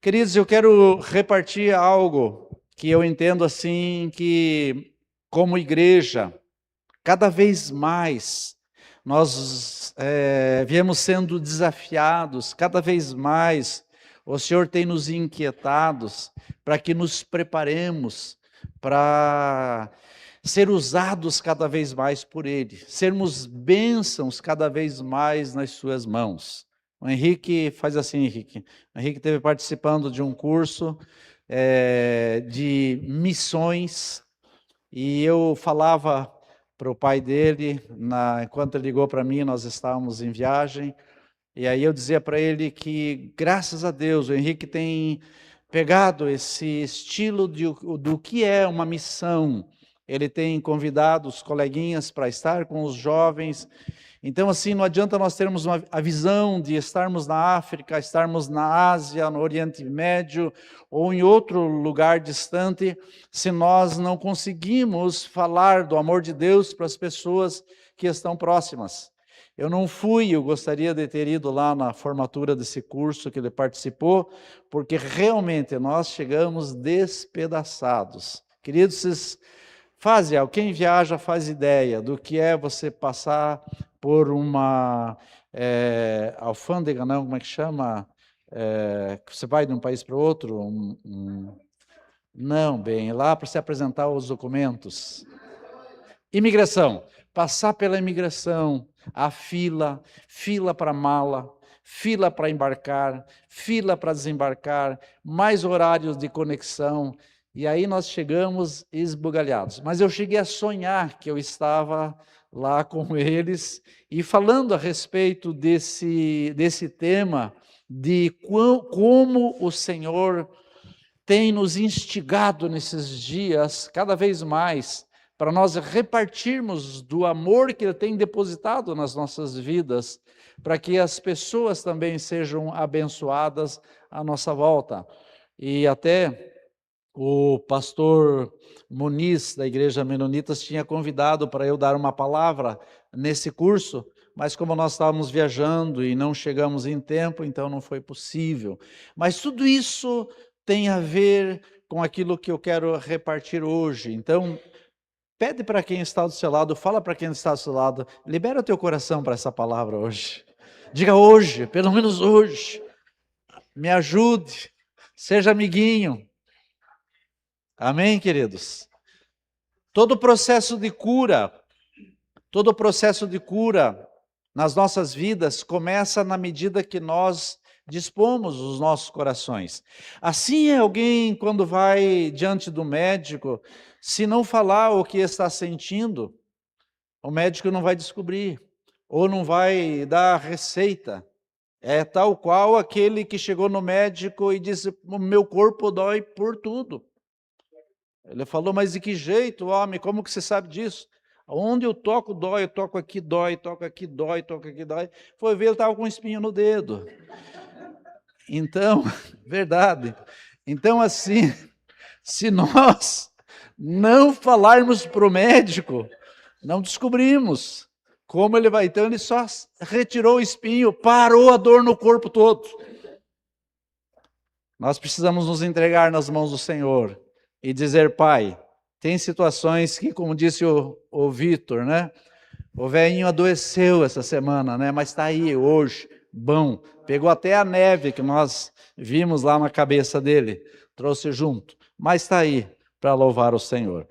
Queridos, eu quero repartir algo que eu entendo assim que, como igreja, cada vez mais nós viemos sendo desafiados, cada vez mais o Senhor tem nos inquietados para que nos preparemos para ser usados cada vez mais por Ele, sermos bênçãos cada vez mais nas suas mãos. O Henrique faz assim, Henrique. O Henrique esteve participando de um curso de missões e eu falava para o pai dele, enquanto ele ligou para mim, nós estávamos em viagem, e aí eu dizia para ele que, graças a Deus, o Henrique tem pegado esse estilo do que é uma missão. Ele tem convidado os coleguinhas para estar com os jovens. Então, assim, não adianta nós termos a visão de estarmos na África, estarmos na Ásia, no Oriente Médio, ou em outro lugar distante, se nós não conseguimos falar do amor de Deus para as pessoas que estão próximas. Eu não fui, eu gostaria de ter ido lá na formatura desse curso que ele participou, porque realmente nós chegamos despedaçados. Queridos, vocês fazem, quem viaja faz ideia do que é você passar por uma alfândega, não, como é que chama? Você vai de um país para o outro? Não, bem, lá para se apresentar os documentos. Imigração. Passar pela imigração, a fila para mala, fila para embarcar, fila para desembarcar, mais horários de conexão, e aí nós chegamos esbugalhados. Mas eu cheguei a sonhar que eu estava lá com eles e falando a respeito desse tema, de como o Senhor tem nos instigado nesses dias, cada vez mais, para nós repartirmos do amor que Ele tem depositado nas nossas vidas, para que as pessoas também sejam abençoadas à nossa volta. E até o pastor Muniz, da Igreja Menonitas, tinha convidado para eu dar uma palavra nesse curso, mas como nós estávamos viajando e não chegamos em tempo, então não foi possível. Mas tudo isso tem a ver com aquilo que eu quero repartir hoje. Então, pede para quem está do seu lado, fala para quem está do seu lado, libera o teu coração para essa palavra hoje. Diga hoje, pelo menos hoje. Me ajude, seja amiguinho. Amém, queridos? Todo processo de cura nas nossas vidas começa na medida que nós dispomos os nossos corações. Assim é alguém quando vai diante do médico, se não falar o que está sentindo, o médico não vai descobrir, ou não vai dar receita. É tal qual aquele que chegou no médico e disse, o meu corpo dói por tudo. Ele falou, mas de que jeito, homem, como que você sabe disso? Onde eu toco dói, eu toco aqui dói, toco aqui dói, toco aqui dói. Foi ver, ele estava com um espinho no dedo. Então, verdade. Então, assim, se nós não falarmos para o médico, não descobrimos como ele vai. Então, ele só retirou o espinho, parou a dor no corpo todo. Nós precisamos nos entregar nas mãos do Senhor e dizer, Pai, tem situações que, como disse o Vitor, né? O velhinho adoeceu essa semana, né? Mas está aí hoje, bom. Pegou até a neve que nós vimos lá na cabeça dele, trouxe junto. Mas está aí para louvar o Senhor.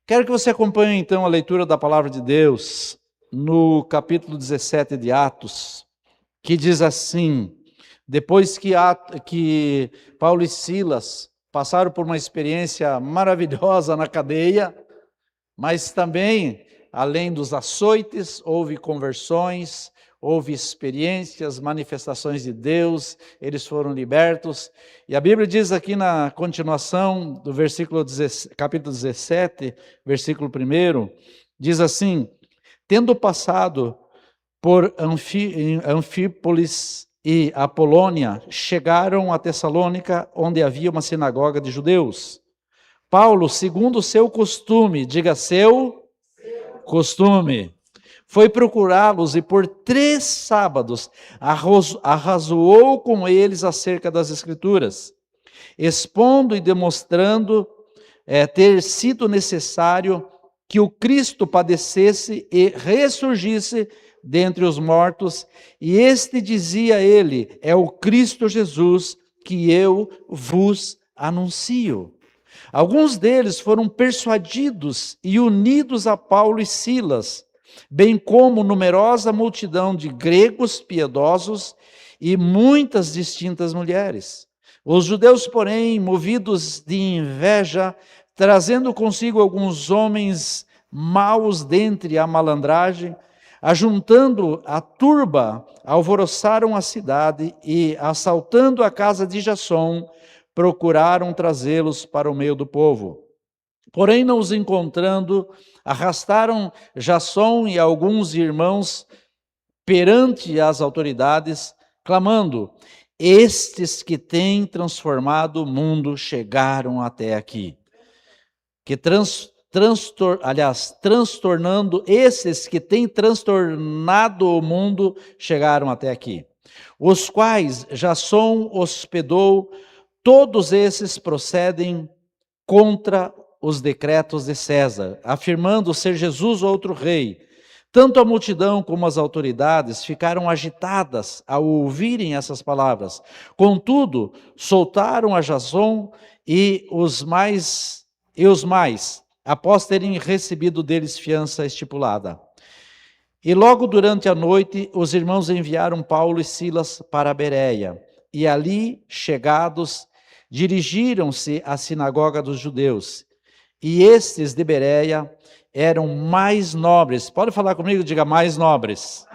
Quero que você acompanhe então a leitura da palavra de Deus no capítulo 17 de Atos, que diz assim, depois que Paulo e Silas passaram por uma experiência maravilhosa na cadeia, mas também, além dos açoites, houve conversões, houve experiências, manifestações de Deus, eles foram libertos. E a Bíblia diz aqui na continuação do capítulo 17, versículo 1, diz assim, tendo passado por Anfípolis e Apolônia, chegaram a Tessalônica, onde havia uma sinagoga de judeus. Paulo, segundo o seu costume, diga seu costume, Foi procurá-los e por 3 sábados arrazoou com eles acerca das Escrituras, expondo e demonstrando ter sido necessário que o Cristo padecesse e ressurgisse dentre os mortos, e este dizia ele: é o Cristo Jesus que eu vos anuncio. Alguns deles foram persuadidos e unidos a Paulo e Silas, bem como numerosa multidão de gregos piedosos e muitas distintas mulheres. Os judeus, porém, movidos de inveja, trazendo consigo alguns homens maus dentre a malandragem, ajuntando a turba, alvoroçaram a cidade e, assaltando a casa de Jasson, procuraram trazê-los para o meio do povo. Porém, não os encontrando, arrastaram Jasson e alguns irmãos perante as autoridades, clamando: estes que têm transformado o mundo chegaram até aqui. Transtornando, esses que têm transtornado o mundo chegaram até aqui, os quais Jasson hospedou. Todos esses procedem contra os decretos de César, afirmando ser Jesus outro rei. Tanto a multidão como as autoridades ficaram agitadas ao ouvirem essas palavras. Contudo, soltaram a Jasson e os mais, após terem recebido deles fiança estipulada. E logo durante a noite, os irmãos enviaram Paulo e Silas para Bereia, e ali, chegados, dirigiram-se à sinagoga dos judeus. E estes de Bereia eram mais nobres. Pode falar comigo? Diga: mais nobres.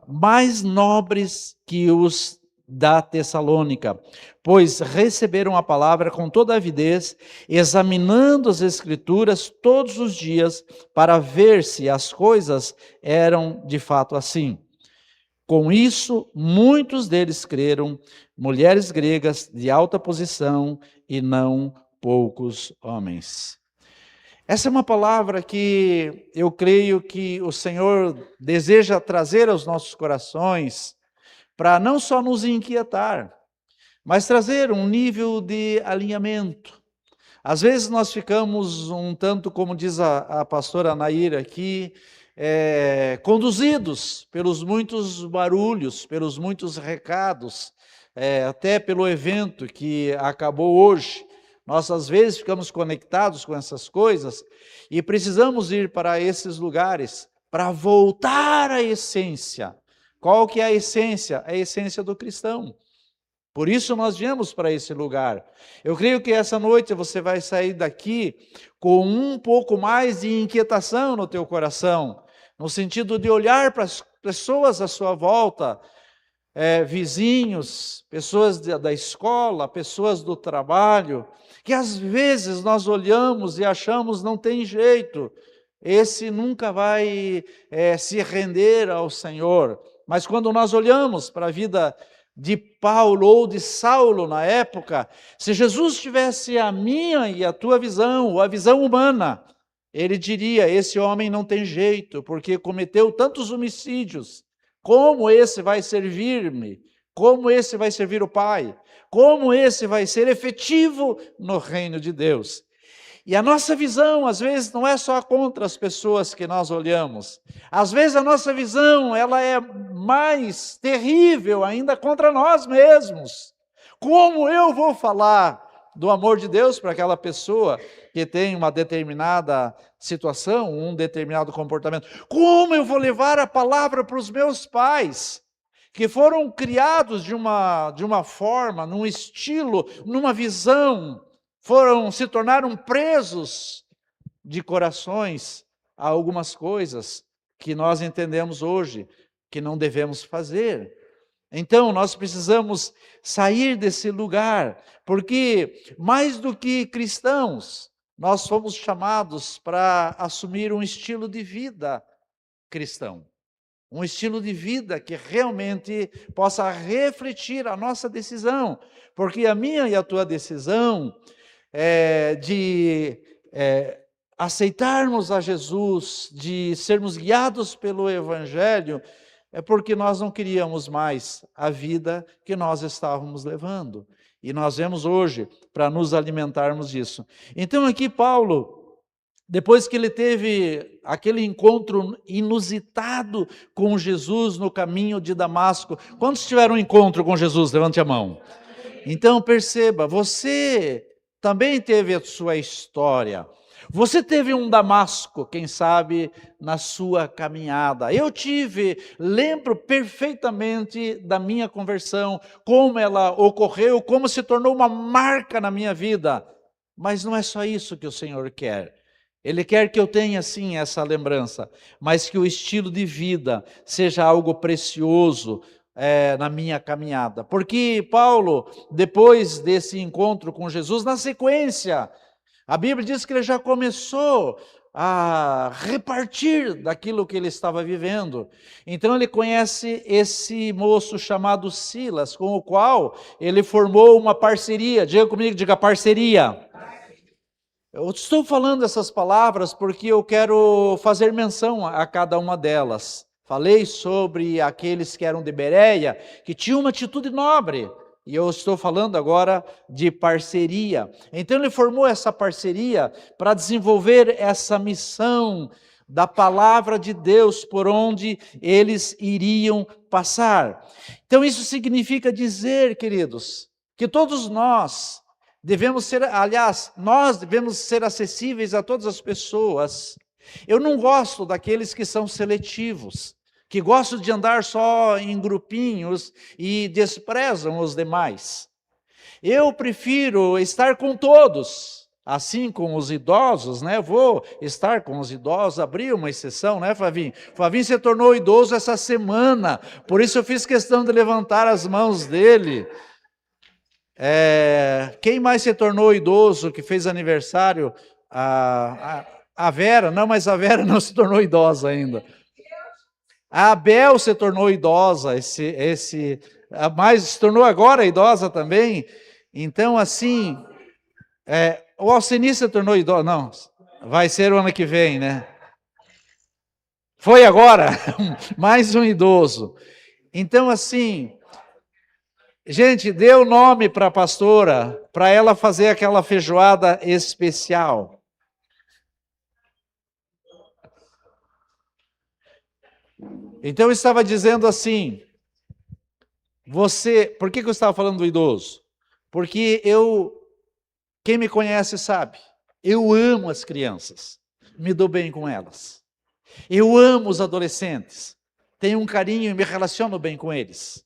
Mais nobres que os da Tessalônica, pois receberam a palavra com toda avidez, examinando as Escrituras todos os dias, para ver se as coisas eram de fato assim. Com isso, muitos deles creram, mulheres gregas de alta posição e não poucos homens. Essa é uma palavra que eu creio que o Senhor deseja trazer aos nossos corações, para não só nos inquietar, mas trazer um nível de alinhamento. Às vezes nós ficamos um tanto, como diz a pastora Naira aqui, conduzidos pelos muitos barulhos, pelos muitos recados, até pelo evento que acabou hoje. Nós, às vezes, ficamos conectados com essas coisas e precisamos ir para esses lugares para voltar à essência. Qual que é a essência? É a essência do cristão. Por isso nós viemos para esse lugar. Eu creio que essa noite você vai sair daqui com um pouco mais de inquietação no teu coração, no sentido de olhar para as pessoas à sua volta, vizinhos, pessoas da escola, pessoas do trabalho, que às vezes nós olhamos e achamos não tem jeito, esse nunca vai se render ao Senhor. Mas quando nós olhamos para a vida de Paulo ou de Saulo na época, se Jesus tivesse a minha e a tua visão, ou a visão humana, ele diria: esse homem não tem jeito, porque cometeu tantos homicídios. Como esse vai servir-me? Como esse vai servir o Pai? Como esse vai ser efetivo no reino de Deus? E a nossa visão, às vezes, não é só contra as pessoas que nós olhamos. Às vezes a nossa visão, ela é mais terrível ainda contra nós mesmos. Como eu vou falar do amor de Deus para aquela pessoa que tem uma determinada situação, um determinado comportamento? Como eu vou levar a palavra para os meus pais, que foram criados de uma forma, num estilo, numa visão, se tornaram presos de corações a algumas coisas que nós entendemos hoje que não devemos fazer. Então, nós precisamos sair desse lugar, porque mais do que cristãos, nós fomos chamados para assumir um estilo de vida cristão. Um estilo de vida que realmente possa refletir a nossa decisão, porque a minha e a tua decisão de aceitarmos a Jesus, de sermos guiados pelo Evangelho, é porque nós não queríamos mais a vida que nós estávamos levando. E nós vemos hoje para nos alimentarmos disso. Então aqui Paulo, depois que ele teve aquele encontro inusitado com Jesus no caminho de Damasco. Quantos tiveram um encontro com Jesus? Levante a mão. Então perceba, você também teve a sua história. Você teve um Damasco, quem sabe, na sua caminhada. Eu tive, lembro perfeitamente da minha conversão, como ela ocorreu, como se tornou uma marca na minha vida. Mas não é só isso que o Senhor quer. Ele quer que eu tenha, sim, essa lembrança, mas que o estilo de vida seja algo precioso na minha caminhada. Porque Paulo, depois desse encontro com Jesus, na sequência, a Bíblia diz que ele já começou a repartir daquilo que ele estava vivendo. Então ele conhece esse moço chamado Silas, com o qual ele formou uma parceria. Diga comigo, diga parceria. Eu estou falando essas palavras porque eu quero fazer menção a cada uma delas. Falei sobre aqueles que eram de Bereia, que tinham uma atitude nobre. E eu estou falando agora de parceria. Então ele formou essa parceria para desenvolver essa missão da palavra de Deus por onde eles iriam passar. Então isso significa dizer, queridos, que todos nós devemos ser, aliás, nós devemos ser acessíveis a todas as pessoas. Eu não gosto daqueles que são seletivos, que gostam de andar só em grupinhos e desprezam os demais. Eu prefiro estar com todos, assim com os idosos, né? Vou estar com os idosos, abrir uma exceção, né, Flavinho? Flavinho se tornou idoso essa semana, por isso eu fiz questão de levantar as mãos dele. Quem mais se tornou idoso, que fez aniversário? A Vera, não, mas a Vera não se tornou idosa ainda. A Abel se tornou idosa, mas se tornou agora idosa também. Então, assim, o Alcini se tornou idosa, não, vai ser o ano que vem, né? Foi agora, mais um idoso. Então, assim, gente, dê o nome para a pastora, para ela fazer aquela feijoada especial. Então eu estava dizendo assim, por que eu estava falando do idoso? Porque quem me conhece sabe, eu amo as crianças, me dou bem com elas. Eu amo os adolescentes, tenho um carinho e me relaciono bem com eles.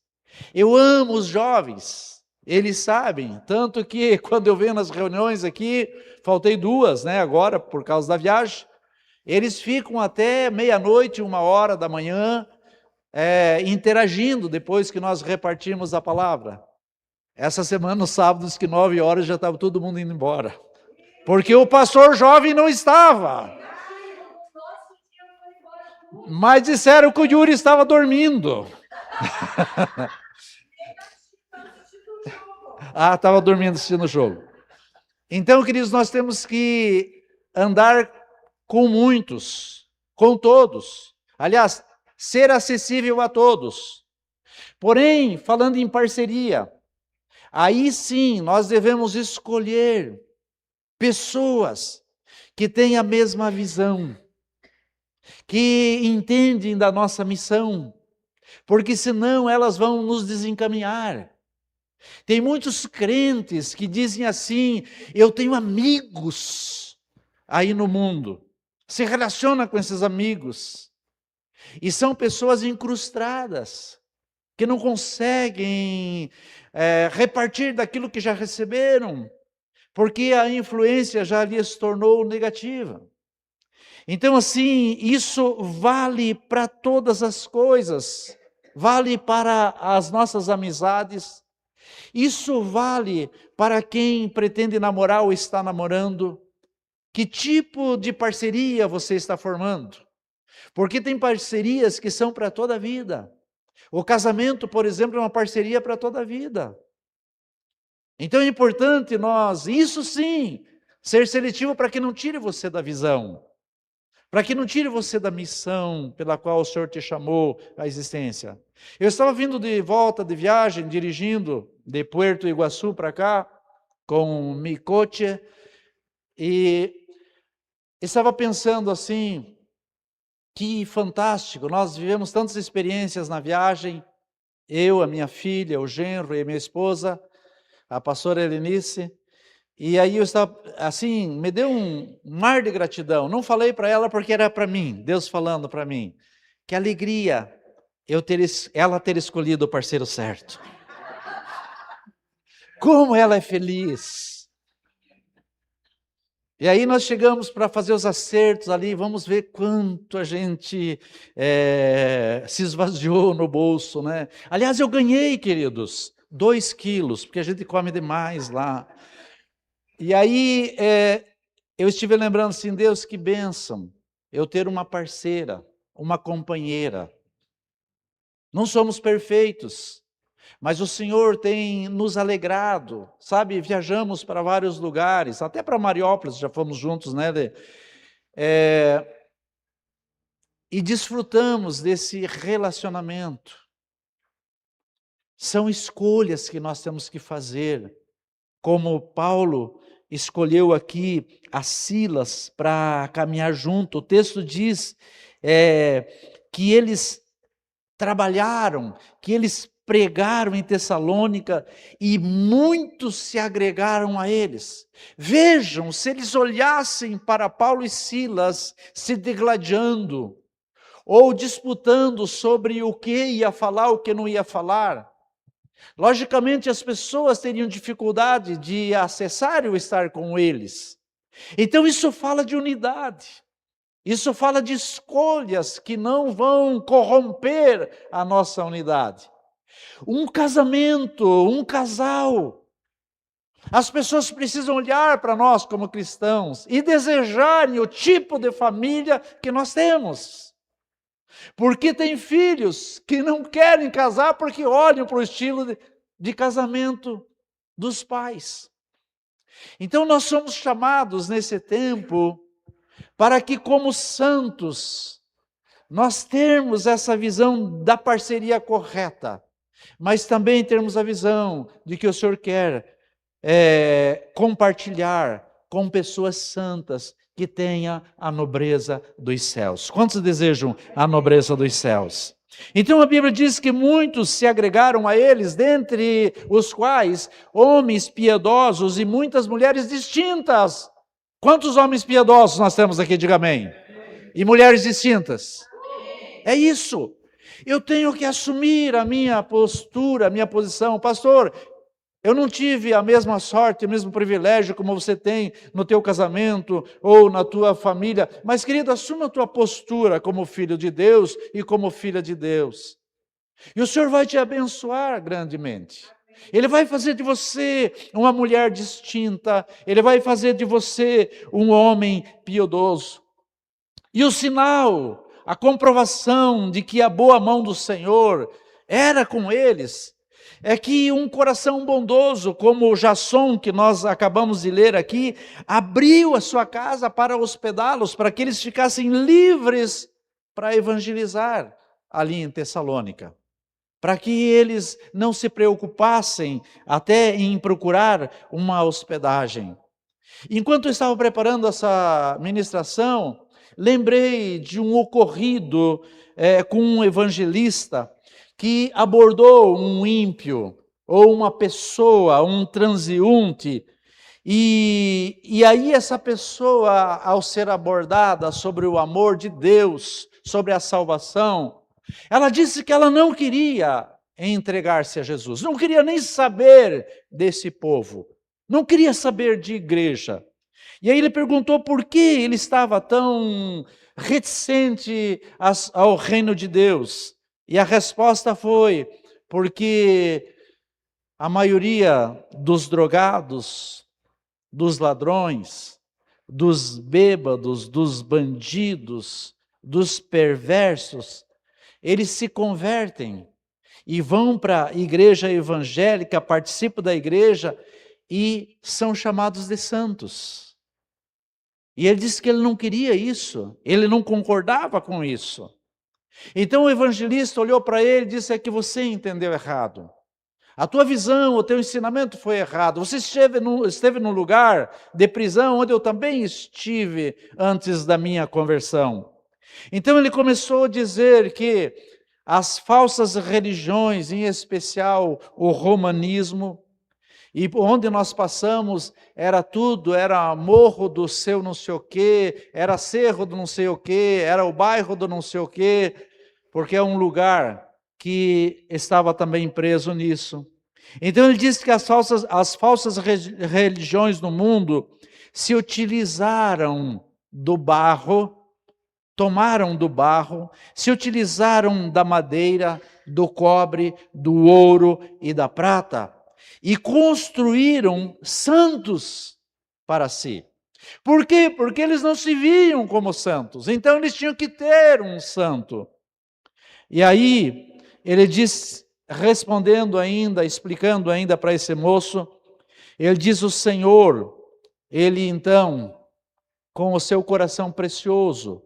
Eu amo os jovens, eles sabem, tanto que quando eu venho nas reuniões aqui, faltei 2, né, agora por causa da viagem, eles ficam até meia-noite, 1h da manhã, interagindo depois que nós repartimos a palavra. Essa semana, nos sábados, que 9h já estava todo mundo indo embora, porque o pastor jovem não estava. Mas disseram que o Yuri estava dormindo. Estava dormindo assistindo o jogo. Então, queridos, nós temos que andar com muitos, com todos. Aliás, ser acessível a todos. Porém, falando em parceria, aí sim nós devemos escolher pessoas que têm a mesma visão, que entendem da nossa missão, porque senão elas vão nos desencaminhar. Tem muitos crentes que dizem assim, eu tenho amigos aí no mundo, se relaciona com esses amigos, e são pessoas incrustadas, que não conseguem repartir daquilo que já receberam, porque a influência já lhes tornou negativa. Então, assim, isso vale para todas as coisas, vale para as nossas amizades, isso vale para quem pretende namorar ou está namorando. Que tipo de parceria você está formando? Porque tem parcerias que são para toda a vida. O casamento, por exemplo, é uma parceria para toda a vida. Então é importante nós, isso sim, Ser seletivo para que não tire você da visão, para que não tire você da missão pela qual o Senhor te chamou à existência. Eu estava vindo de volta de viagem, dirigindo de Puerto Iguaçu para cá, com mi coche, e estava pensando assim, que fantástico, nós vivemos tantas experiências na viagem, eu, a minha filha, o genro e a minha esposa, a pastora Helenice, e aí eu estava, assim, me deu um mar de gratidão. Não falei para ela porque era para mim, Deus falando para mim. Que alegria ela ter escolhido o parceiro certo. Como ela é feliz. E aí nós chegamos para fazer os acertos ali, vamos ver quanto a gente se esvaziou no bolso, né? Aliás, eu ganhei, queridos, 2 quilos, porque a gente come demais lá. E aí, eu estive lembrando assim, Deus, que bênção, eu ter uma parceira, uma companheira. Não somos perfeitos, mas o Senhor tem nos alegrado, sabe? Viajamos para vários lugares, até para Mariópolis, já fomos juntos, né? E desfrutamos desse relacionamento. São escolhas que nós temos que fazer, como Paulo escolheu aqui a Silas para caminhar junto. O texto diz que eles trabalharam, que eles pregaram em Tessalônica e muitos se agregaram a eles. Vejam, se eles olhassem para Paulo e Silas se degladiando ou disputando sobre o que ia falar, o que não ia falar, logicamente, as pessoas teriam dificuldade de acessar ou estar com eles. Então, isso fala de unidade. Isso fala de escolhas que não vão corromper a nossa unidade. Um casamento, um casal. As pessoas precisam olhar para nós como cristãos e desejarem o tipo de família que nós temos. Porque tem filhos que não querem casar porque olham para o estilo de casamento dos pais. Então nós somos chamados nesse tempo para que, como santos, nós termos essa visão da parceria correta, mas também termos a visão de que o Senhor quer compartilhar com pessoas santas que tenha a nobreza dos céus. Quantos desejam a nobreza dos céus? Então a Bíblia diz que muitos se agregaram a eles, dentre os quais homens piedosos e muitas mulheres distintas. Quantos homens piedosos nós temos aqui? Diga amém. E mulheres distintas. É isso. Eu tenho que assumir a minha postura, a minha posição. Pastor, eu não tive a mesma sorte, o mesmo privilégio como você tem no teu casamento ou na tua família. Mas, querido, assuma a tua postura como filho de Deus e como filha de Deus. E o Senhor vai te abençoar grandemente. Ele vai fazer de você uma mulher distinta. Ele vai fazer de você um homem piedoso. E o sinal, a comprovação de que a boa mão do Senhor era com eles, é que um coração bondoso, como o Jasson, que nós acabamos de ler aqui, abriu a sua casa para hospedá-los, para que eles ficassem livres para evangelizar ali em Tessalônica. Para que eles não se preocupassem até em procurar uma hospedagem. Enquanto eu estava preparando essa ministração, lembrei de um ocorrido com um evangelista que abordou um ímpio, ou uma pessoa, um transeunte, e aí essa pessoa, ao ser abordada sobre o amor de Deus, sobre a salvação, ela disse que ela não queria entregar-se a Jesus, não queria nem saber desse povo, não queria saber de igreja. E aí ele perguntou por que ele estava tão reticente ao reino de Deus. E a resposta foi, porque a maioria dos drogados, dos ladrões, dos bêbados, dos bandidos, dos perversos, eles se convertem e vão para a igreja evangélica, participam da igreja e são chamados de santos. E ele disse que ele não queria isso, ele não concordava com isso. Então o evangelista olhou para ele e disse: é que você entendeu errado. A tua visão, o teu ensinamento foi errado. Você esteve num lugar de prisão onde eu também estive antes da minha conversão. Então ele começou a dizer que as falsas religiões, em especial o romanismo, e onde nós passamos era tudo, era morro do seu não sei o quê, era cerro do não sei o quê, era o bairro do não sei o quê, porque é um lugar que estava também preso nisso. Então ele diz que as falsas religiões no mundo se utilizaram do barro, tomaram do barro, se utilizaram da madeira, do cobre, do ouro e da prata, e construíram santos para si. Por quê? Porque eles não se viam como santos, então eles tinham que ter um santo. E aí, ele diz, respondendo ainda, explicando ainda para esse moço, ele diz: o Senhor, ele então, com o seu coração precioso,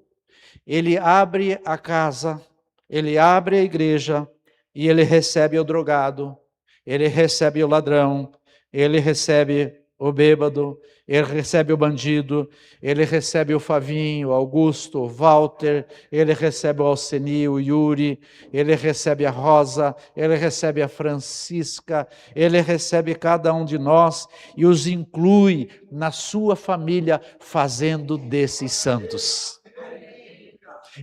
ele abre a casa, ele abre a igreja, e ele recebe o drogado, ele recebe o ladrão, ele recebe o bêbado, ele recebe o bandido, ele recebe o Favinho, o Augusto, o Walter, ele recebe o Alceni, o Yuri, ele recebe a Rosa, ele recebe a Francisca, ele recebe cada um de nós e os inclui na sua família, fazendo desses santos.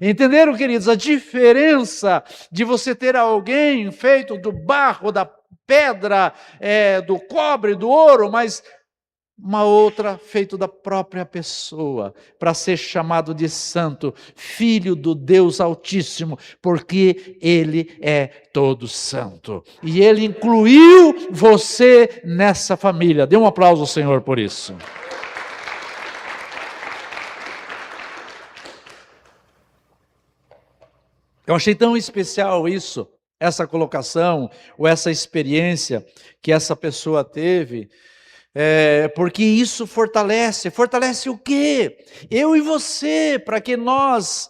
Entenderam, queridos, a diferença de você ter alguém feito do barro, da pedra, do cobre, do ouro, mas uma outra feito da própria pessoa, para ser chamado de santo, filho do Deus Altíssimo, porque Ele é todo santo. E Ele incluiu você nessa família. Dê um aplauso ao Senhor por isso. Eu achei tão especial isso, essa colocação, ou essa experiência que essa pessoa teve, porque isso fortalece o quê? Eu e você, para que nós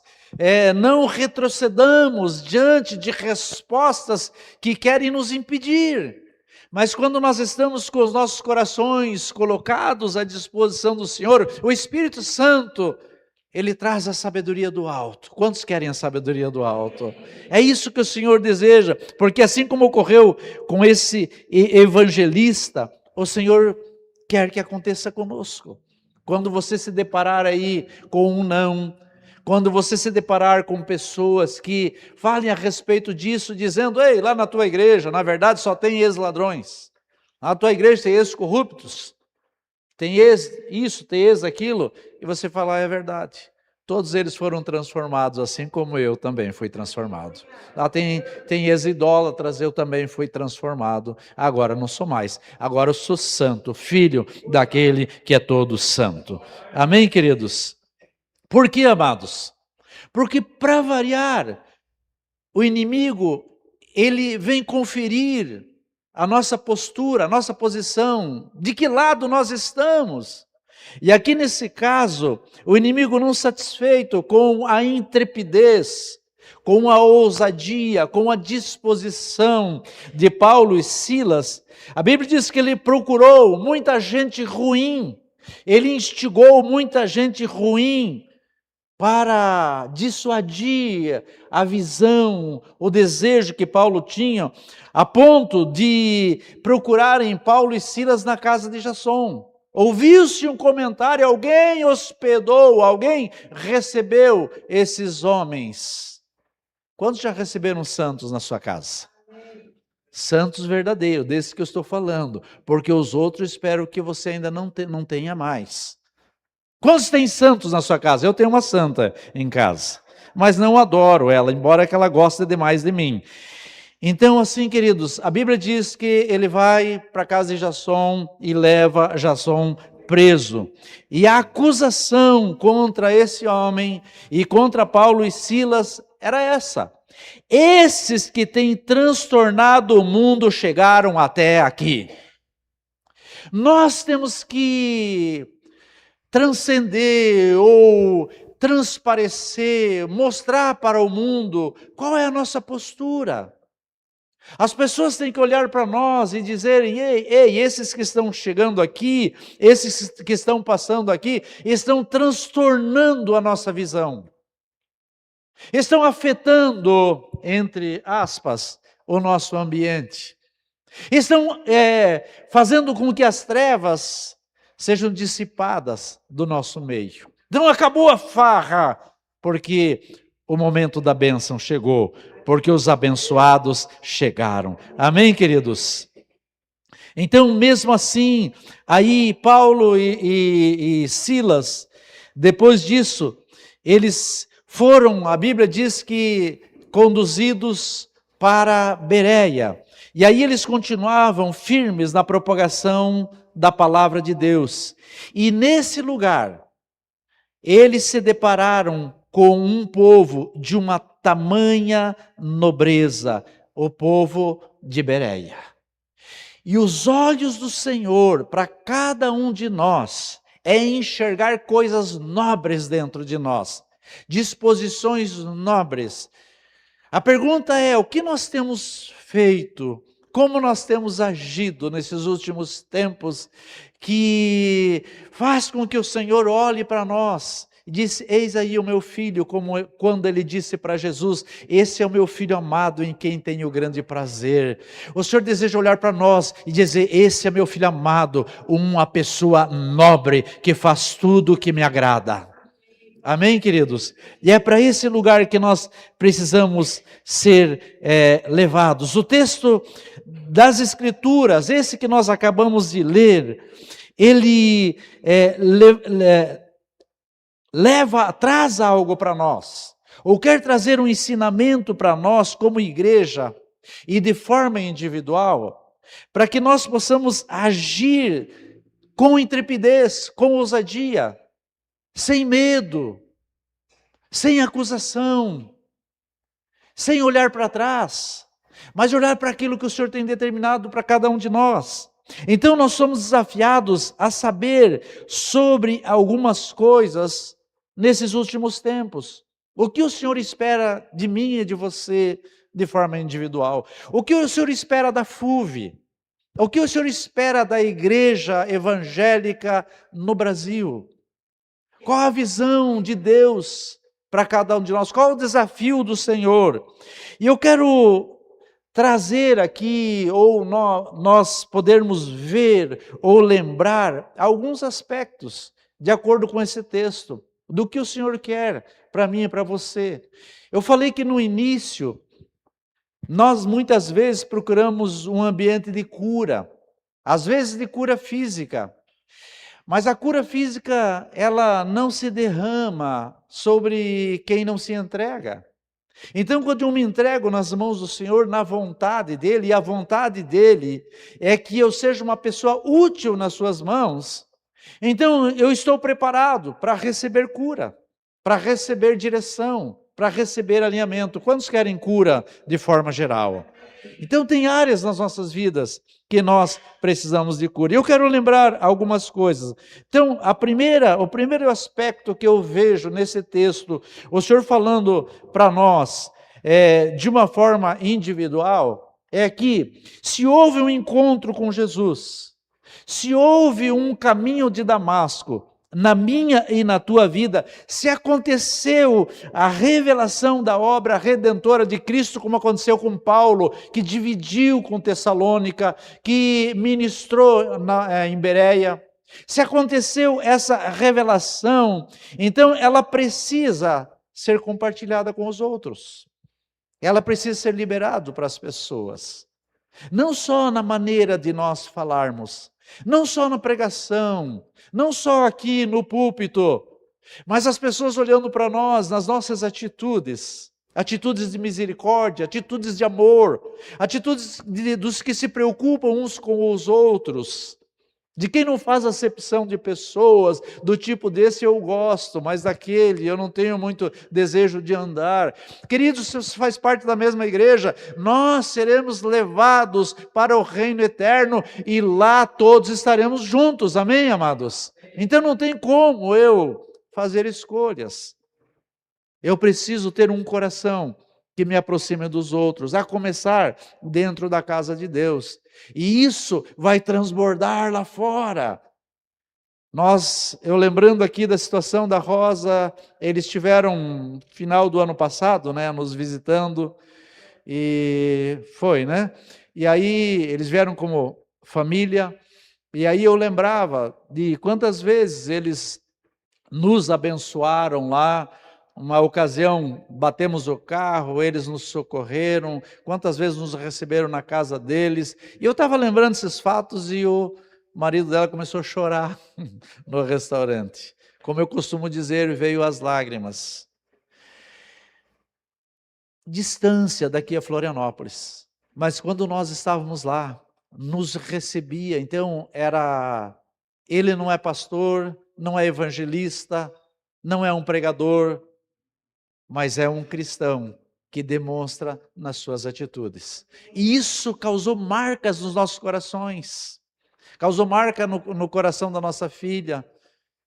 não retrocedamos diante de respostas que querem nos impedir. Mas quando nós estamos com os nossos corações colocados à disposição do Senhor, o Espírito Santo, Ele traz a sabedoria do alto. Quantos querem a sabedoria do alto? É isso que o Senhor deseja, porque assim como ocorreu com esse evangelista, o Senhor quer que aconteça conosco. Quando você se deparar aí com um não, quando você se deparar com pessoas que falem a respeito disso, dizendo: ei, lá na tua igreja, na verdade só tem ex-ladrões, na tua igreja tem ex-corruptos, tem isso, tem aquilo, e você fala: é verdade, todos eles foram transformados, assim como eu também fui transformado. Lá tem ex-idólatras, eu também fui transformado, agora não sou mais, agora eu sou santo, filho daquele que é todo santo. Amém, queridos? Por que, amados? Porque, para variar, o inimigo, ele vem conferir a nossa postura, a nossa posição, de que lado nós estamos. E aqui nesse caso, o inimigo, não satisfeito com a intrepidez, com a ousadia, com a disposição de Paulo e Silas, a Bíblia diz que ele procurou muita gente ruim, ele instigou muita gente ruim para dissuadir a visão, o desejo que Paulo tinha, a ponto de procurarem Paulo e Silas na casa de Jasson. Ouviu-se um comentário, alguém hospedou, alguém recebeu esses homens. Quantos já receberam santos na sua casa? Santos verdadeiros, desses que eu estou falando, porque os outros espero que você ainda não tenha mais. Quantos tem santos na sua casa? Eu tenho uma santa em casa, mas não adoro ela, embora que ela goste demais de mim. Então, assim, queridos, a Bíblia diz que ele vai para a casa de Jasson e leva Jasson preso. E a acusação contra esse homem e contra Paulo e Silas era essa: esses que têm transtornado o mundo chegaram até aqui. Nós temos que transcender ou transparecer, mostrar para o mundo qual é a nossa postura. As pessoas têm que olhar para nós e dizer: ei, esses que estão chegando aqui, esses que estão passando aqui, estão transtornando a nossa visão. Estão afetando, entre aspas, o nosso ambiente. Estão fazendo com que as trevas sejam dissipadas do nosso meio. Então acabou a farra, porque o momento da bênção chegou, porque os abençoados chegaram. Amém, queridos? Então, mesmo assim, aí Paulo e Silas, depois disso, eles foram, a Bíblia diz que, conduzidos para Bereia. E aí eles continuavam firmes na propagação da palavra de Deus. E nesse lugar, eles se depararam com um povo de uma tamanha nobreza, o povo de Bereia. E os olhos do Senhor para cada um de nós é enxergar coisas nobres dentro de nós, disposições nobres. A pergunta é: o que nós temos feito? Como nós temos agido nesses últimos tempos que faz com que o Senhor olhe para nós e disse: eis aí o meu filho, como quando ele disse para Jesus: esse é o meu filho amado em quem tenho grande prazer. O Senhor deseja olhar para nós e dizer: esse é meu filho amado, uma pessoa nobre que faz tudo o que me agrada. Amém, queridos? E é para esse lugar que nós precisamos ser levados. O texto das Escrituras, esse que nós acabamos de ler, ele traz algo para nós, ou quer trazer um ensinamento para nós como igreja e de forma individual, para que nós possamos agir com intrepidez, com ousadia, sem medo, sem acusação, sem olhar para trás, mas olhar para aquilo que o Senhor tem determinado para cada um de nós. Então nós somos desafiados a saber sobre algumas coisas nesses últimos tempos. O que o Senhor espera de mim e de você de forma individual? O que o Senhor espera da FUVE? O que o Senhor espera da igreja evangélica no Brasil? Qual a visão de Deus para cada um de nós? Qual o desafio do Senhor? E eu quero trazer aqui, ou nós podermos ver ou lembrar alguns aspectos, de acordo com esse texto, do que o Senhor quer para mim e para você. Eu falei que no início, nós muitas vezes procuramos um ambiente de cura, às vezes de cura física, mas a cura física, ela não se derrama sobre quem não se entrega. Então, quando eu me entrego nas mãos do Senhor, na vontade dEle, e a vontade dEle é que eu seja uma pessoa útil nas suas mãos, então eu estou preparado para receber cura, para receber direção, para receber alinhamento. Quantos querem cura de forma geral? Então tem áreas nas nossas vidas que nós precisamos de cura. Eu quero lembrar algumas coisas. Então, o primeiro aspecto que eu vejo nesse texto, o Senhor falando para nós de uma forma individual, é que se houve um encontro com Jesus, se houve um caminho de Damasco, na minha e na tua vida, se aconteceu a revelação da obra redentora de Cristo, como aconteceu com Paulo, que dividiu com Tessalônica, que ministrou em Bereia, se aconteceu essa revelação, então ela precisa ser compartilhada com os outros, ela precisa ser liberada para as pessoas, não só na maneira de nós falarmos, não só na pregação, não só aqui no púlpito, mas as pessoas olhando para nós, nas nossas atitudes de misericórdia, atitudes de amor, atitudes dos que se preocupam uns com os outros, de quem não faz acepção de pessoas, do tipo desse eu gosto, mas daquele eu não tenho muito desejo de andar. Queridos, se você faz parte da mesma igreja, nós seremos levados para o reino eterno e lá todos estaremos juntos, amém, amados? Então não tem como eu fazer escolhas. Eu preciso ter um coração que me aproxime dos outros, a começar dentro da casa de Deus. E isso vai transbordar lá fora. Eu lembrando aqui da situação da Rosa, eles tiveram final do ano passado, né, nos visitando, e foi, né? E aí eles vieram como família, e aí eu lembrava de quantas vezes eles nos abençoaram lá. Uma ocasião, batemos o carro, eles nos socorreram, quantas vezes nos receberam na casa deles. E eu estava lembrando esses fatos e o marido dela começou a chorar no restaurante. Como eu costumo dizer, veio as lágrimas. Distância daqui a Florianópolis. Mas quando nós estávamos lá, nos recebia. Então, ele não é pastor, não é evangelista, não é um pregador, mas é um cristão que demonstra nas suas atitudes. E isso causou marcas nos nossos corações. Causou marca no coração da nossa filha,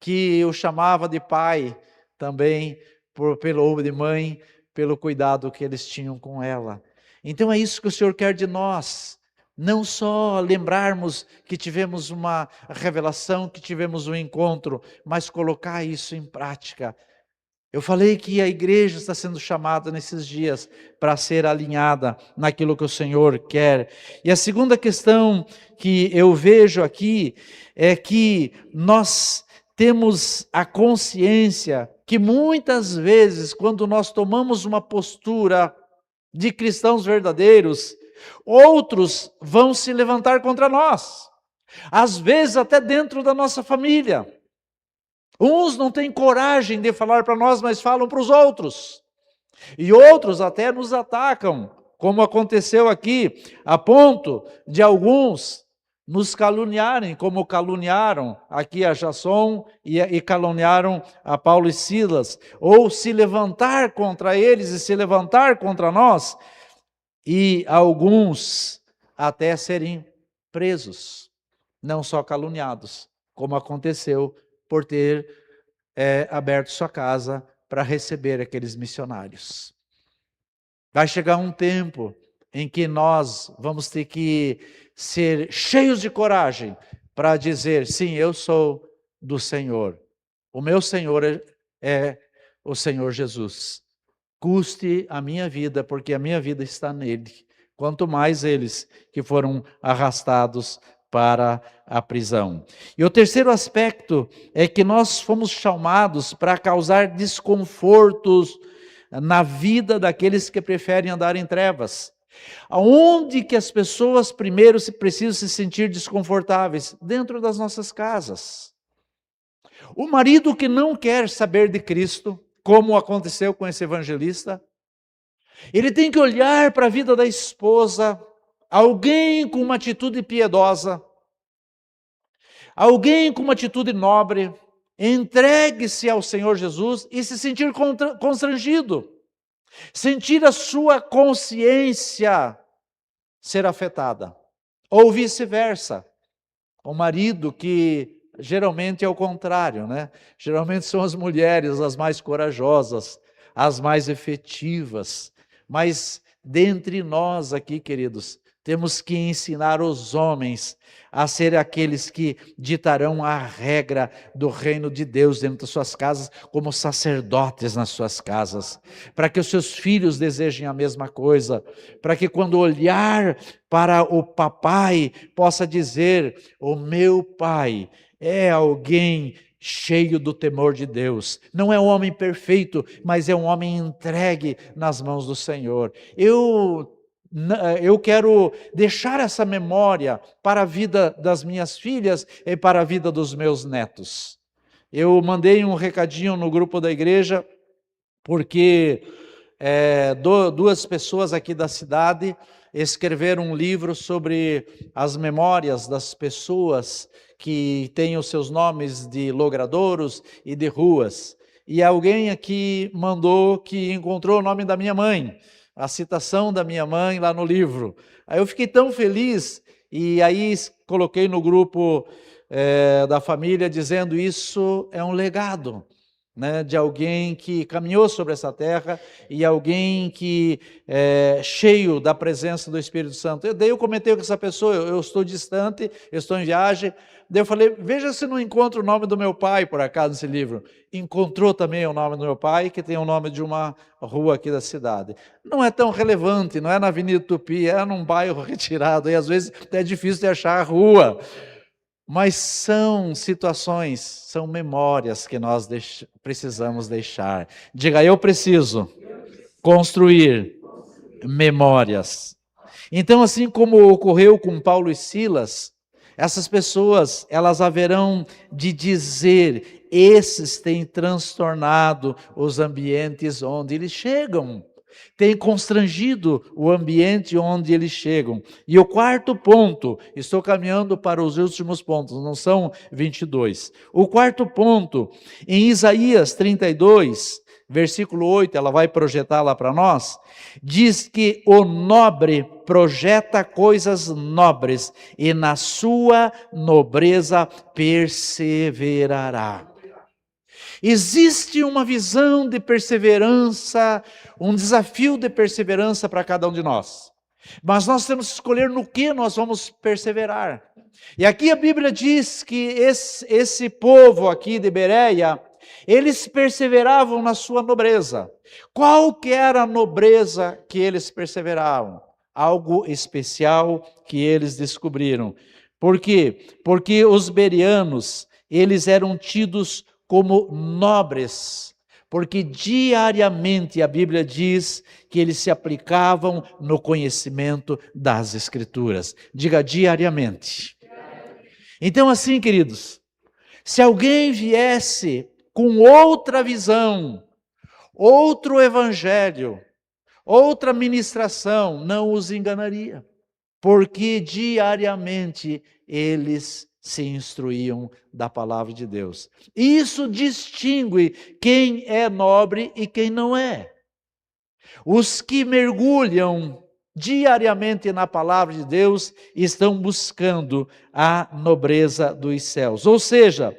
que eu chamava de pai também, ou de mãe, pelo cuidado que eles tinham com ela. Então é isso que o Senhor quer de nós. Não só lembrarmos que tivemos uma revelação, que tivemos um encontro, mas colocar isso em prática. Eu falei que a igreja está sendo chamada nesses dias para ser alinhada naquilo que o Senhor quer. E a segunda questão que eu vejo aqui é que nós temos a consciência que muitas vezes, quando nós tomamos uma postura de cristãos verdadeiros, outros vão se levantar contra nós. Às vezes até dentro da nossa família. Uns não têm coragem de falar para nós, mas falam para os outros. E outros até nos atacam, como aconteceu aqui, a ponto de alguns nos caluniarem, como caluniaram aqui a Jasson e caluniaram a Paulo e Silas, ou se levantar contra eles e se levantar contra nós, e alguns até serem presos, não só caluniados, como aconteceu por ter aberto sua casa para receber aqueles missionários. Vai chegar um tempo em que nós vamos ter que ser cheios de coragem para dizer, sim, eu sou do Senhor. O meu Senhor é o Senhor Jesus. Custe a minha vida, porque a minha vida está nele. Quanto mais eles que foram arrastados para a prisão. E o terceiro aspecto é que nós fomos chamados para causar desconfortos na vida daqueles que preferem andar em trevas. Aonde que as pessoas primeiro precisam se sentir desconfortáveis? Dentro das nossas casas. O marido que não quer saber de Cristo, como aconteceu com esse evangelista, ele tem que olhar para a vida da esposa, alguém com uma atitude piedosa, alguém com uma atitude nobre, entregue-se ao Senhor Jesus e se sentir constrangido, sentir a sua consciência ser afetada, ou vice-versa. O marido que geralmente é o contrário, né? Geralmente são as mulheres as mais corajosas, as mais efetivas, mas dentre nós aqui, queridos, temos que ensinar os homens a ser aqueles que ditarão a regra do reino de Deus dentro das suas casas, como sacerdotes nas suas casas, para que os seus filhos desejem a mesma coisa, para que quando olhar para o papai, possa dizer, o meu pai é alguém cheio do temor de Deus, não é um homem perfeito, mas é um homem entregue nas mãos do Senhor. Eu quero deixar essa memória para a vida das minhas filhas e para a vida dos meus netos. Eu mandei um recadinho no grupo da igreja, porque duas pessoas aqui da cidade escreveram um livro sobre as memórias das pessoas que têm os seus nomes de logradouros e de ruas. E alguém aqui mandou que encontrou o nome da minha mãe, a citação da minha mãe lá no livro. Aí eu fiquei tão feliz, e aí coloquei no grupo da família dizendo isso é um legado, né, de alguém que caminhou sobre essa terra e alguém que é cheio da presença do Espírito Santo. Daí eu comentei com essa pessoa, eu estou distante, eu estou em viagem, daí eu falei, veja se não encontra o nome do meu pai, por acaso, nesse livro. Encontrou também o nome do meu pai, que tem o nome de uma rua aqui da cidade. Não é tão relevante, não é na Avenida Tupi, é num bairro retirado, e às vezes é difícil de achar a rua. Mas são situações, são memórias que nós precisamos deixar. Diga, eu preciso construir memórias. Então, assim como ocorreu com Paulo e Silas, essas pessoas, elas haverão de dizer, esses têm transtornado os ambientes onde eles chegam. Tem constrangido o ambiente onde eles chegam. E o quarto ponto, estou caminhando para os últimos pontos, não são 22. O quarto ponto, em Isaías 32, versículo 8, ela vai projetar lá para nós, diz que o nobre projeta coisas nobres e na sua nobreza perseverará. Existe uma visão de perseverança, um desafio de perseverança para cada um de nós. Mas nós temos que escolher no que nós vamos perseverar. E aqui a Bíblia diz que esse povo aqui de Bereia, eles perseveravam na sua nobreza. Qual que era a nobreza que eles perseveravam? Algo especial que eles descobriram. Por quê? Porque os bereanos, eles eram tidos como nobres, porque diariamente a Bíblia diz que eles se aplicavam no conhecimento das Escrituras. Diga diariamente. Então assim, queridos, se alguém viesse com outra visão, outro evangelho, outra ministração, não os enganaria, porque diariamente eles se instruíam da palavra de Deus. Isso distingue quem é nobre e quem não é. Os que mergulham diariamente na palavra de Deus estão buscando a nobreza dos céus. Ou seja,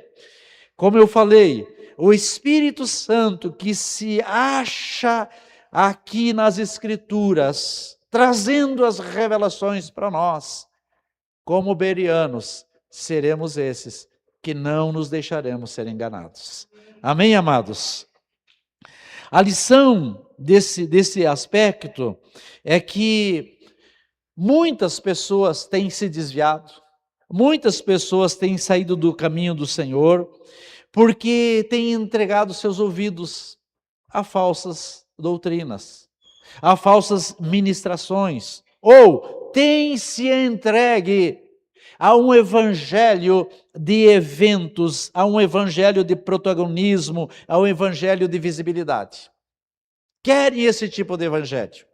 como eu falei, o Espírito Santo que se acha aqui nas Escrituras, trazendo as revelações para nós, como bereanos, seremos esses que não nos deixaremos ser enganados. Amém, amados? A lição desse aspecto é que muitas pessoas têm se desviado, muitas pessoas têm saído do caminho do Senhor, porque têm entregado seus ouvidos a falsas doutrinas, a falsas ministrações, ou têm se entregue a um evangelho de eventos, a um evangelho de protagonismo, a um evangelho de visibilidade. Querem esse tipo de evangelho.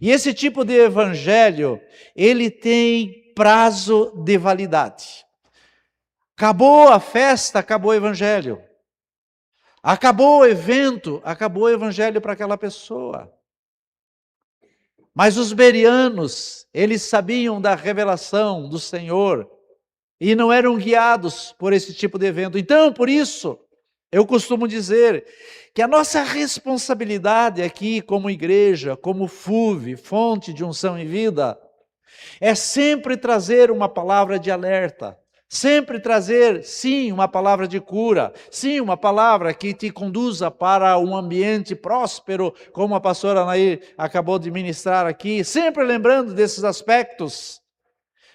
E esse tipo de evangelho, ele tem prazo de validade. Acabou a festa, acabou o evangelho. Acabou o evento, acabou o evangelho para aquela pessoa. Mas os bereanos, eles sabiam da revelação do Senhor e não eram guiados por esse tipo de evento. Então, por isso, eu costumo dizer que a nossa responsabilidade aqui como igreja, como FUV, Fonte de Unção e Vida, é sempre trazer uma palavra de alerta. Sempre trazer, sim, uma palavra de cura, sim, uma palavra que te conduza para um ambiente próspero, como a pastora Anaí acabou de ministrar aqui, sempre lembrando desses aspectos,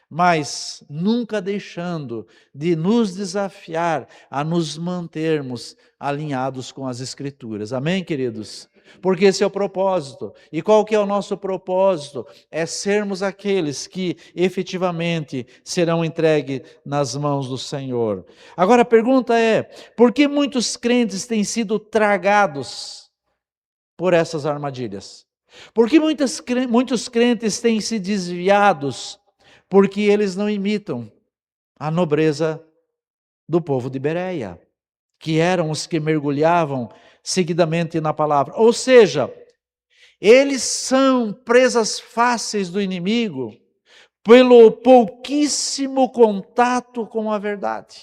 mas nunca deixando de nos desafiar a nos mantermos alinhados com as Escrituras. Amém, queridos? Porque esse é o propósito. E qual que é o nosso propósito? É sermos aqueles que efetivamente serão entregues nas mãos do Senhor. Agora a pergunta é, por que muitos crentes têm sido tragados por essas armadilhas? Por que muitos crentes têm se desviados? Porque eles não imitam a nobreza do povo de Bereia, que eram os que mergulhavam seguidamente na palavra. Ou seja, eles são presas fáceis do inimigo, pelo pouquíssimo contato com a verdade.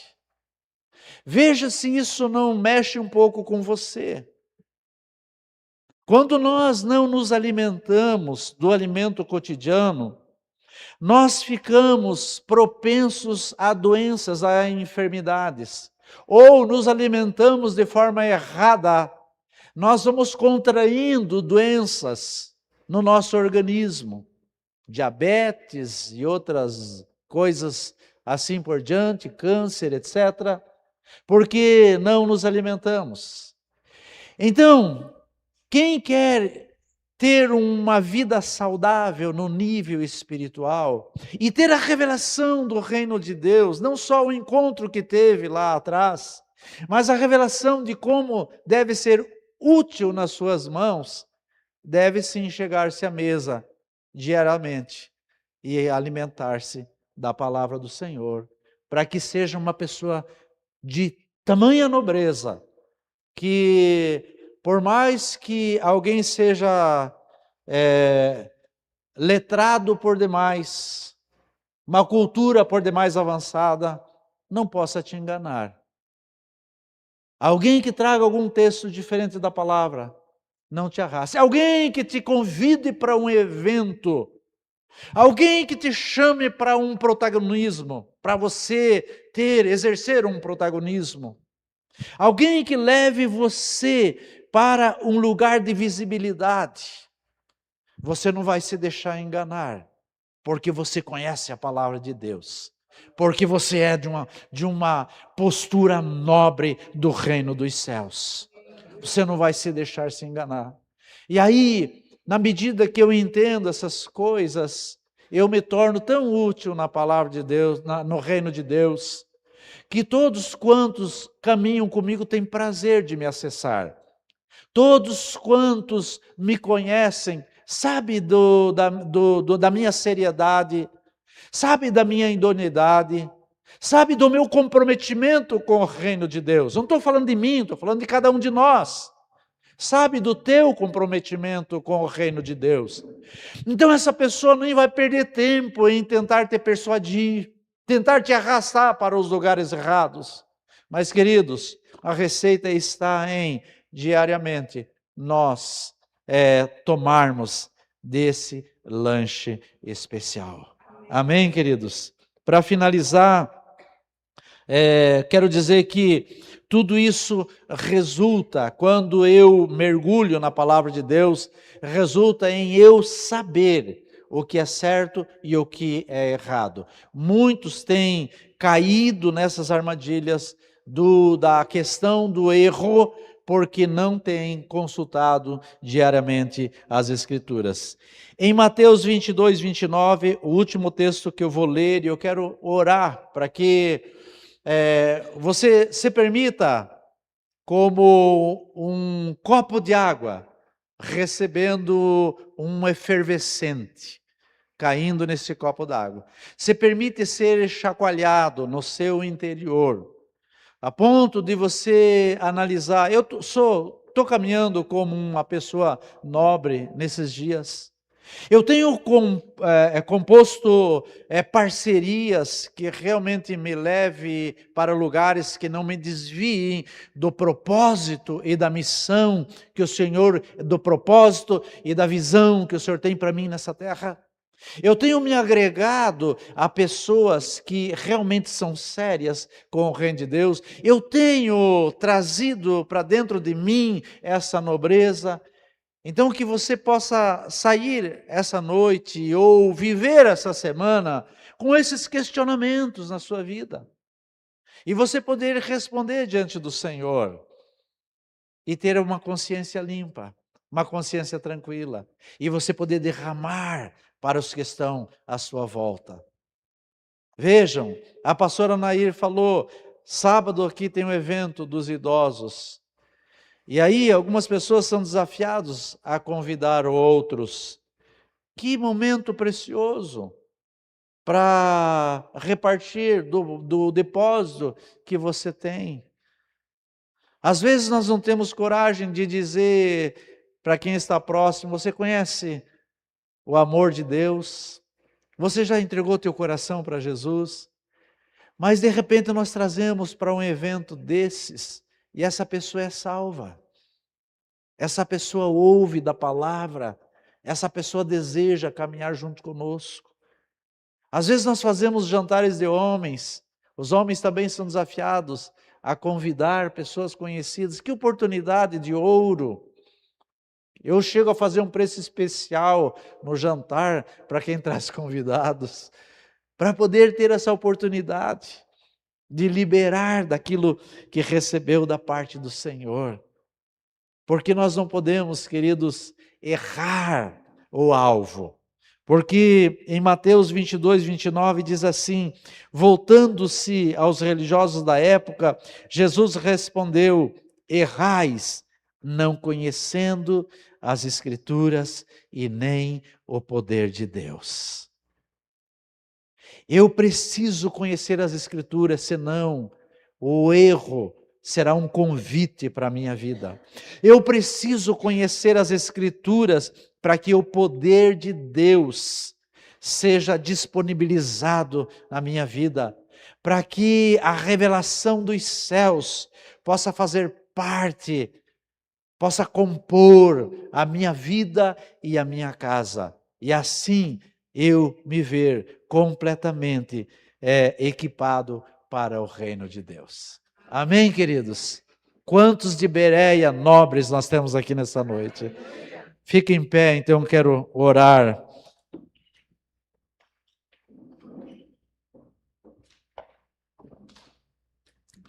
Veja se isso não mexe um pouco com você. Quando nós não nos alimentamos do alimento cotidiano, nós ficamos propensos a doenças, a enfermidades. Ou nos alimentamos de forma errada, nós vamos contraindo doenças no nosso organismo, diabetes e outras coisas assim por diante, câncer, etc., porque não nos alimentamos. Então, quem quer ter uma vida saudável no nível espiritual e ter a revelação do reino de Deus, não só o encontro que teve lá atrás, mas a revelação de como deve ser útil nas suas mãos, deve sim chegar-se à mesa diariamente e alimentar-se da palavra do Senhor, para que seja uma pessoa de tamanha nobreza, que por mais que alguém seja letrado por demais, uma cultura por demais avançada, não possa te enganar. Alguém que traga algum texto diferente da palavra, não te arraste. Alguém que te convide para um evento, alguém que te chame para um protagonismo, para você exercer um protagonismo. Alguém que leve você para um lugar de visibilidade. Você não vai se deixar enganar, porque você conhece a palavra de Deus, porque você é de uma postura nobre do reino dos céus. Você não vai se deixar se enganar. E aí, na medida que eu entendo essas coisas, eu me torno tão útil na palavra de Deus, no reino de Deus, que todos quantos caminham comigo têm prazer de me acessar. Todos quantos me conhecem, sabe da minha seriedade, sabe da minha idoneidade, sabe do meu comprometimento com o reino de Deus. Não estou falando de mim, estou falando de cada um de nós. Sabe do teu comprometimento com o reino de Deus. Então essa pessoa nem vai perder tempo em tentar te persuadir, tentar te arrastar para os lugares errados. Mas, queridos, a receita está em, diariamente, nós tomarmos desse lanche especial. Amém, queridos? Para finalizar, quero dizer que tudo isso resulta, quando eu mergulho na palavra de Deus, resulta em eu saber o que é certo e o que é errado. Muitos têm caído nessas armadilhas da questão do erro, porque não têm consultado diariamente as Escrituras. Em Mateus 22, 29, o último texto que eu vou ler, e eu quero orar para que você se permita, como um copo de água, recebendo um efervescente, caindo nesse copo d'água. Se permite ser chacoalhado no seu interior, a ponto de você analisar, eu estou caminhando como uma pessoa nobre nesses dias. Eu tenho composto parcerias que realmente me levem para lugares que não me desviem do propósito e da missão que o Senhor, do propósito e da visão que o Senhor tem para mim nessa terra. Eu tenho me agregado a pessoas que realmente são sérias com o reino de Deus. Eu tenho trazido para dentro de mim essa nobreza. Então, que você possa sair essa noite ou viver essa semana com esses questionamentos na sua vida. E você poder responder diante do Senhor e ter uma consciência limpa, uma consciência tranquila. E você poder derramar para os que estão à sua volta. Vejam, a pastora Nair falou, sábado aqui tem um evento dos idosos. E aí algumas pessoas são desafiadas a convidar outros. Que momento precioso para repartir do depósito que você tem. Às vezes nós não temos coragem de dizer para quem está próximo, você conhece o amor de Deus? Você já entregou teu coração para Jesus? Mas de repente nós trazemos para um evento desses e essa pessoa é salva. Essa pessoa ouve da palavra, essa pessoa deseja caminhar junto conosco. Às vezes nós fazemos jantares de homens, os homens também são desafiados a convidar pessoas conhecidas. Que oportunidade de ouro! Eu chego a fazer um preço especial no jantar para quem traz convidados, para poder ter essa oportunidade de liberar daquilo que recebeu da parte do Senhor. Porque nós não podemos, queridos, errar o alvo. Porque em Mateus 22, 29 diz assim: voltando-se aos religiosos da época, Jesus respondeu: errais, não conhecendo as Escrituras e nem o poder de Deus. Eu preciso conhecer as Escrituras, senão o erro será um convite para a minha vida. Eu preciso conhecer as Escrituras para que o poder de Deus seja disponibilizado na minha vida, para que a revelação dos céus possa fazer parte, possa compor a minha vida e a minha casa. E assim eu me ver completamente equipado para o reino de Deus. Amém, queridos? Quantos de Bereia nobres nós temos aqui nessa noite? Fique em pé, então eu quero orar.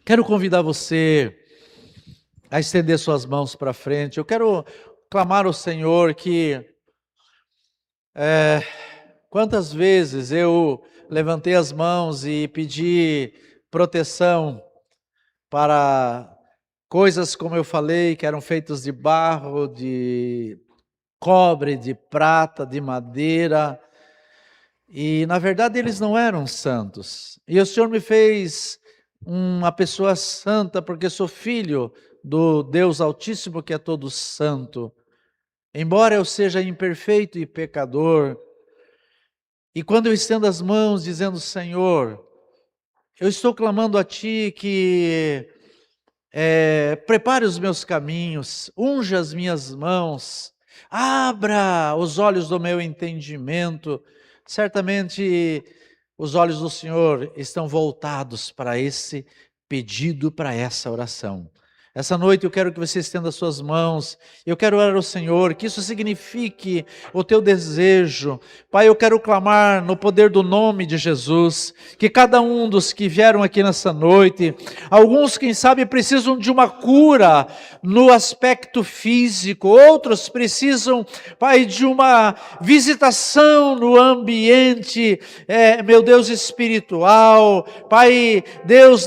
Quero convidar você a estender suas mãos para frente. Eu quero clamar ao Senhor que quantas vezes eu levantei as mãos e pedi proteção para coisas, como eu falei, que eram feitas de barro, de cobre, de prata, de madeira, e na verdade eles não eram santos. E o Senhor me fez uma pessoa santa, porque sou filho do Deus Altíssimo, que é todo santo. Embora eu seja imperfeito e pecador, e quando eu estendo as mãos dizendo: Senhor, eu estou clamando a Ti que prepare os meus caminhos, unja as minhas mãos, abra os olhos do meu entendimento. Certamente os olhos do Senhor estão voltados para esse pedido, para essa oração. Essa noite eu quero que você estenda as suas mãos, eu quero orar ao Senhor, que isso signifique o teu desejo. Pai, eu quero clamar no poder do nome de Jesus, que cada um dos que vieram aqui nessa noite, alguns quem sabe precisam de uma cura no aspecto físico, outros precisam, Pai, de uma visitação no ambiente, meu Deus, espiritual, Pai, Deus,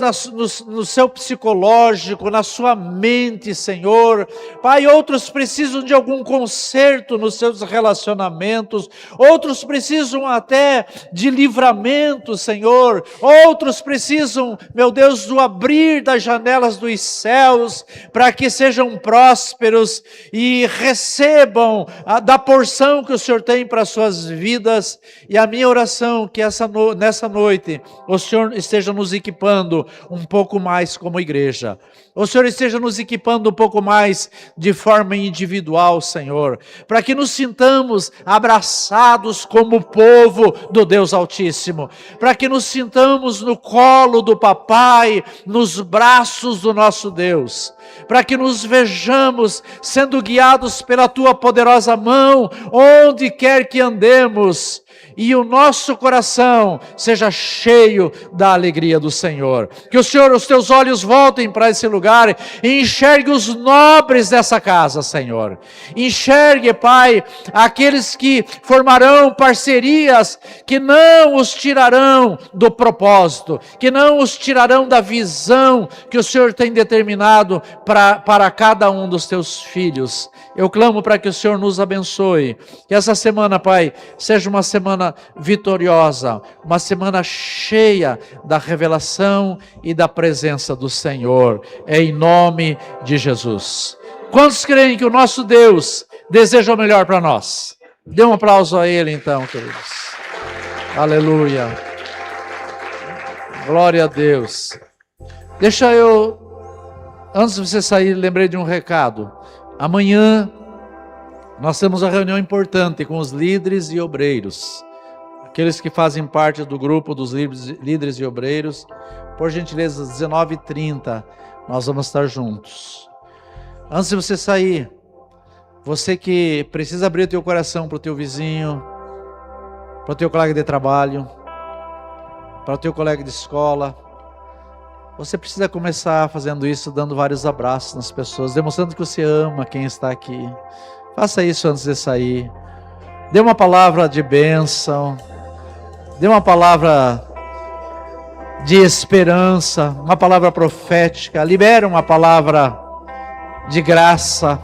no seu psicológico, na sua mente, Senhor. Pai, outros precisam de algum conserto nos seus relacionamentos, outros precisam até de livramento, Senhor, outros precisam, meu Deus, do abrir das janelas dos céus, para que sejam prósperos e recebam da porção que o Senhor tem para as suas vidas. E a minha oração que nessa noite o Senhor esteja nos equipando um pouco mais como igreja, o Senhor esteja nos equipando um pouco mais de forma individual, Senhor, para que nos sintamos abraçados como povo do Deus Altíssimo, para que nos sintamos no colo do Papai, nos braços do nosso Deus, para que nos vejamos sendo guiados pela Tua poderosa mão, onde quer que andemos, e o nosso coração seja cheio da alegria do Senhor. Que o Senhor, os Teus olhos voltem para esse lugar e enxergue os nobres dessa casa, Senhor. Enxergue, Pai, aqueles que formarão parcerias que não os tirarão do propósito, que não os tirarão da visão que o Senhor tem determinado para cada um dos Teus filhos. Eu clamo para que o Senhor nos abençoe, que essa semana, Pai, seja uma semana vitoriosa, uma semana cheia da revelação e da presença do Senhor, em nome de Jesus. Quantos creem que o nosso Deus deseja o melhor para nós? Dê um aplauso a Ele então, queridos. Aleluia. Glória a Deus. Antes de você sair, lembrei de um recado. Amanhã nós temos uma reunião importante com os líderes e obreiros. Aqueles que fazem parte do grupo dos líderes e obreiros. Por gentileza, às 19h30, nós vamos estar juntos. Antes de você sair, você que precisa abrir o teu coração para o teu vizinho, para o teu colega de trabalho, para o teu colega de escola, você precisa começar fazendo isso, dando vários abraços nas pessoas, demonstrando que você ama quem está aqui. Faça isso antes de sair. Dê uma palavra de bênção, dê uma palavra de esperança, uma palavra profética, libere uma palavra de graça.